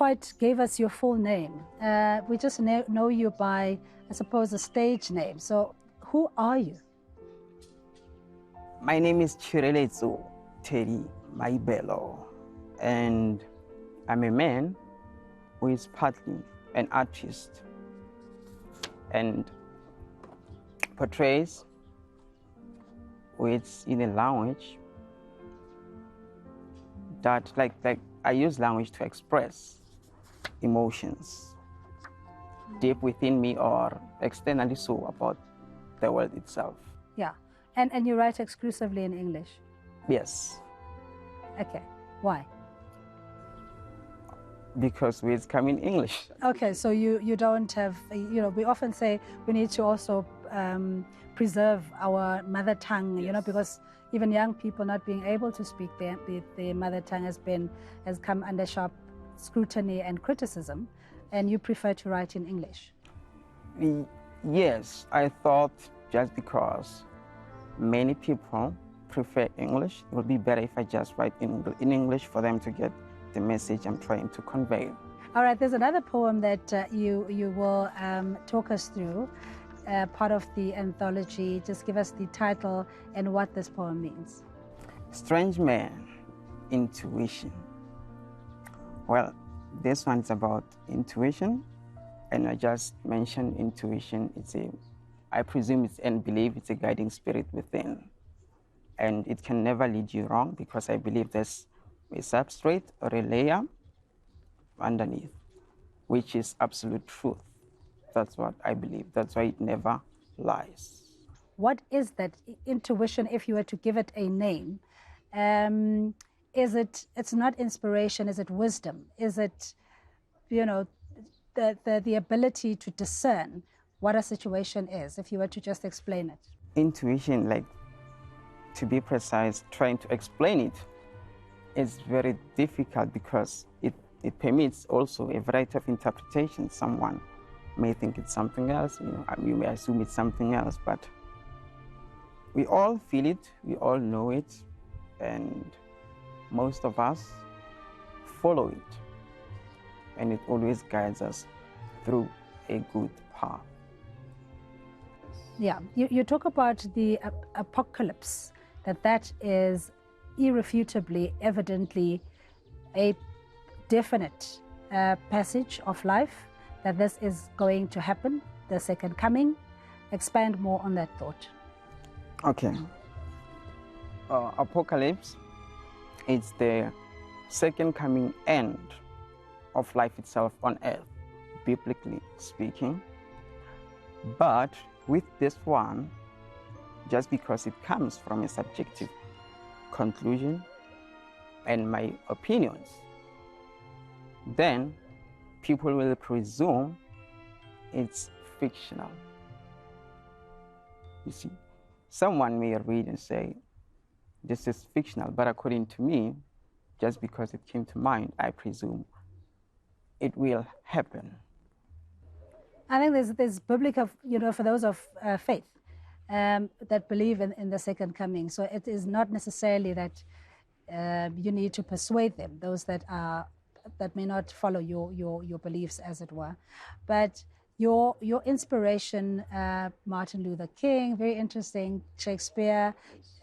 quite gave us your full name. We just know you by, I suppose, a stage name. So who are you? My name is Tshireletso Maibela, and I'm a man who is partly an artist and portrays with in a language that like I use language to express emotions deep within me or externally so about the world itself. Yeah. And you write exclusively in English? Yes. Okay. Why? Because we come in English. Okay, so you don't have, we often say we need to also preserve our mother tongue, Yes. Because even young people not being able to speak their mother tongue has come under sharp scrutiny and criticism, and you prefer to write in English. Yes, I thought just because many people prefer English, it would be better if I just write in English for them to get the message I'm trying to convey. All right, there's another poem that you will talk us through, part of the anthology. Just give us the title and what this poem means. Strange Man, Intuition. Well, this one's about intuition, and I just mentioned intuition. I presume and believe it's a guiding spirit within, and it can never lead you wrong because I believe there's a substrate or a layer underneath, which is absolute truth. That's what I believe. That's why it never lies. What is that intuition, if you were to give it a name? It's not inspiration, is it wisdom? Is it, the ability to discern what a situation is, if you were to just explain it? Intuition, like, to be precise, trying to explain it is very difficult because it permits also a variety of interpretations. Someone may think it's something else, you may assume it's something else, but we all feel it, we all know it, and most of us follow it, and it always guides us through a good path. Yeah, you talk about the apocalypse, that is irrefutably, evidently a definite passage of life, that this is going to happen, the second coming. Expand more on that thought. Okay. Apocalypse, it's the second coming end of life itself on earth, biblically speaking. But with this one, just because it comes from a subjective conclusion and my opinions, then people will presume it's fictional. You see, someone may read and say, this is fictional, but according to me, just because it came to mind, I presume it will happen. I think there's biblical, for those of faith that believe in the second coming. So it is not necessarily that you need to persuade them, those that may not follow your beliefs, as it were. But your inspiration, Martin Luther King, very interesting, Shakespeare,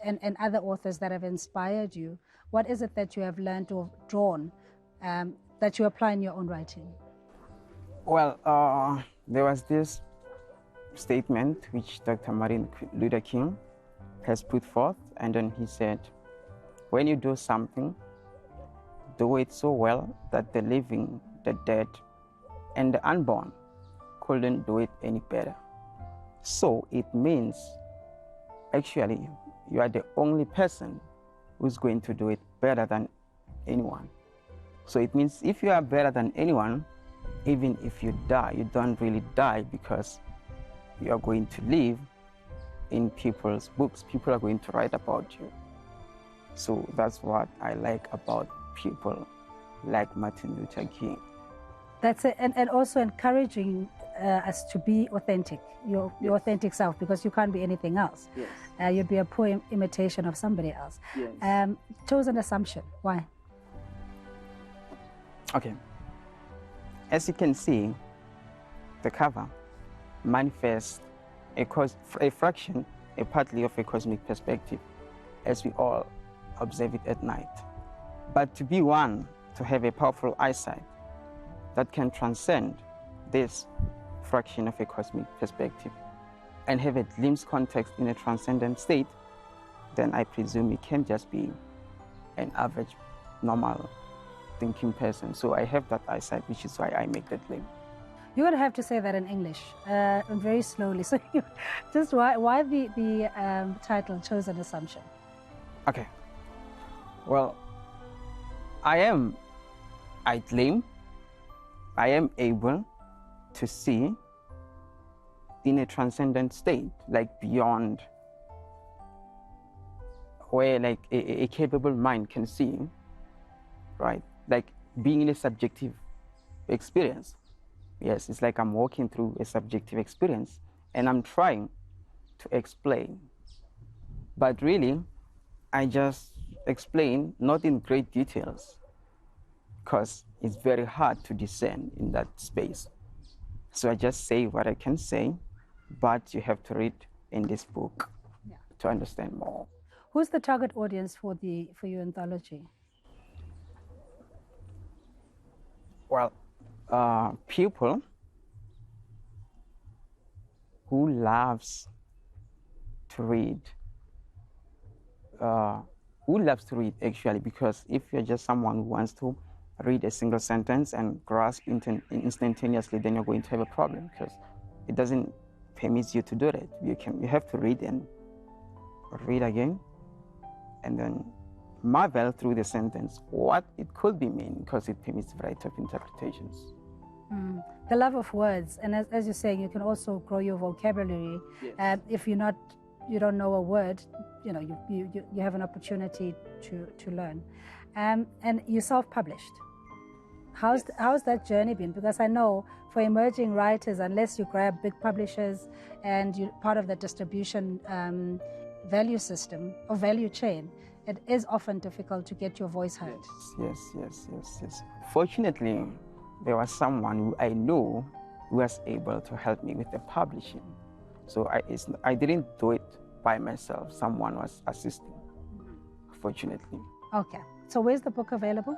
and other authors that have inspired you. What is it that you have learned or drawn that you apply in your own writing? Well, there was this statement which Dr. Martin Luther King has put forth, and then he said, when you do something, do it so well that the living, the dead, and the unborn couldn't do it any better. So it means, actually, you are the only person who's going to do it better than anyone. So it means if you are better than anyone, even if you die, you don't really die because you are going to live in people's books. People are going to write about you. So that's what I like about people like Martin Luther King. That's it, and also encouraging us to be authentic, your authentic self, because you can't be anything else. Yes. You'd be a poor imitation of somebody else. Yes. Chosen assumption, why? Okay. As you can see, the cover manifests a fraction, a partly of a cosmic perspective, as we all observe it at night. But to be one, to have a powerful eyesight that can transcend this fraction of a cosmic perspective and have a glimpse context in a transcendent state, then I presume it can just be an average, normal thinking person. So I have that eyesight, which is why I make that claim. You're going to have to say that in English, and very slowly. So just why the title, Chosen Assumption? Okay. Well, I claim I am able to see in a transcendent state, like beyond where like a capable mind can see, right? Like being in a subjective experience. Yes, it's like I'm walking through a subjective experience and I'm trying to explain. But really, I just explain not in great details because it's very hard to discern in that space. So I just say what I can say, but you have to read in this book to understand more. Who's the target audience for your anthology? Well, people who loves to read, actually, because if you're just someone who wants to read a single sentence and grasp instantaneously, then you're going to have a problem because it doesn't permit you to do that. You have to read and read again, and then marvel through the sentence what it could be mean, because it permits a variety of interpretations. The love of words, and as you're saying, you can also grow your vocabulary. Yes. If you don't know a word, you have an opportunity to learn. And you self-published. How's that journey been? Because I know for emerging writers, unless you grab big publishers and you're part of the distribution value system or value chain, it is often difficult to get your voice heard. Yes. Fortunately, there was someone who I know who was able to help me with the publishing. So I didn't do it by myself. Someone was assisting, fortunately. Okay. So where's the book available?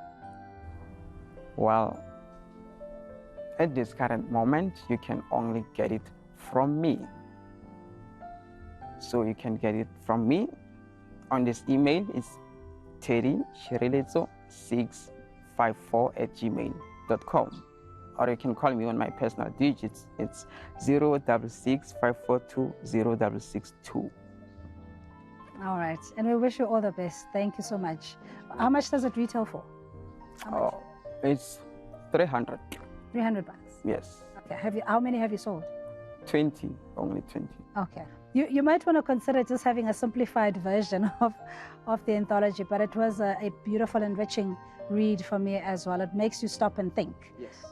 Well, at this current moment, you can only get it from me. So you can get it from me on this email. It's Tshireletso654@gmail.com. Or you can call me on my personal digits. It's 066 542 0662. All right. And we wish you all the best. Thank you so much. How much does it retail for? It's 300. 300 bucks. Yes. Okay. How many have you sold? 20, only 20. Okay. You might want to consider just having a simplified version of the anthology, but it was a beautiful, enriching read for me as well. It makes you stop and think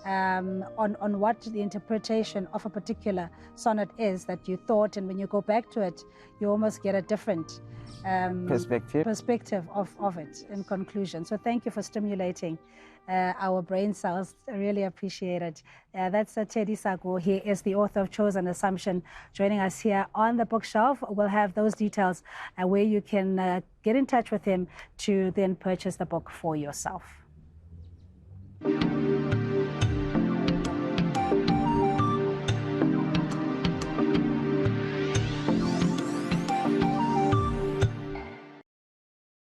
on what the interpretation of a particular sonnet is that you thought, and when you go back to it, you almost get a different perspective of it in conclusion. So thank you for stimulating our brain cells. I really appreciate it. That's Teddy Sago. He is the author of Chosen Assumption, joining us here on the bookshelf. We'll have those details where you can get in touch with him to then purchase the book for yourself.